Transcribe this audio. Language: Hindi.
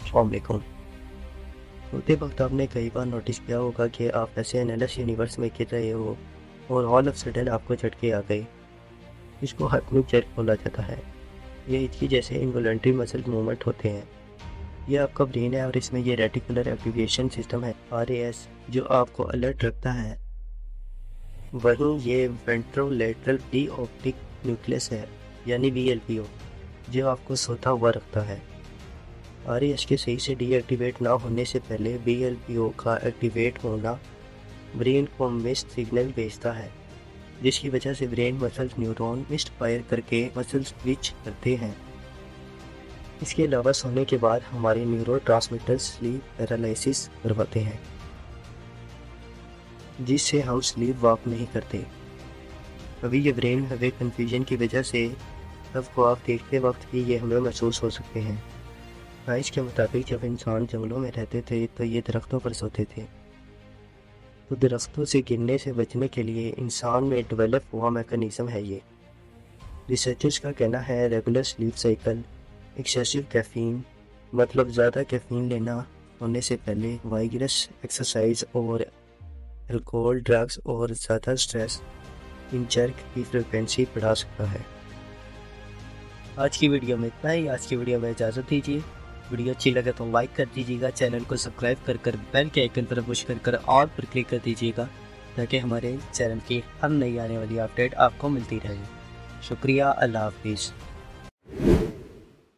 अस्सलामुअलैकुम। होते वक्त आपने कई बार नोटिस किया होगा कि आप ऐसे एनालिस यूनिवर्स में गिर रहे हो और ऑल ऑफ सडन आपको झटके आ गए। इसको हाइपनिक जर्क बोला जाता है। ये इसकी जैसे इनवॉलंटरी मसल मूवमेंट होते हैं। ये आपका ब्रेन है और इसमें ये रेटिकुलर एक्टिवेशन सिस्टम है RAS जो आपको अलर्ट रखता है। वहीं ये वेंट्रोलेटरल प्री ऑप्टिक न्यूक्लियस है यानी VLPO जो आपको सोता हुआ रखता है। RAS के सही से डीएक्टिवेट ना होने से पहले VLPO का एक्टिवेट होना ब्रेन को मिस्ड सिग्नल भेजता है, जिसकी वजह से brain muscles neuron mist fire करके मसल स्विच करते हैं। इसके अलावा सोने के बाद हमारे न्यूरोट्रांसमीटर्स स्लीप पैरालिसिस करवाते हैं, जिससे हम स्लीप वॉक नहीं करते। अभी ये ब्रेन हवे कन्फ्यूजन की वजह से सबको आप देखते वक्त भी ये हमें महसूस हो सकते हैं। साइंस के मुताबिक जब इंसान जंगलों में रहते थे तो ये दरख्तों पर सोते थे, तो दरख्तों से गिरने से बचने के लिए इंसान में डेवलप हुआ मैकेनिज्म है ये। रिसर्चर्स का कहना है regular sleep cycle, excessive caffeine मतलब ज़्यादा कैफीन लेना होने से पहले, वाइगरस एक्सरसाइज और अल्कोहल, ड्रग्स और ज़्यादा स्ट्रेस इन जर्क की फ्रिक्वेंसी बढ़ा सकता है। आज की वीडियो में इतना ही। आज की वीडियो में इजाज़त दीजिए। वीडियो अच्छी लगे तो लाइक कर दीजिएगा, चैनल को सब्सक्राइब कर बेल के आइकन पर पुश कर ऑल पर क्लिक कर दीजिएगा ताकि हमारे चैनल की हर नई आने वाली अपडेट आपको मिलती रहे। शुक्रिया। अल्लाह हाफिज़।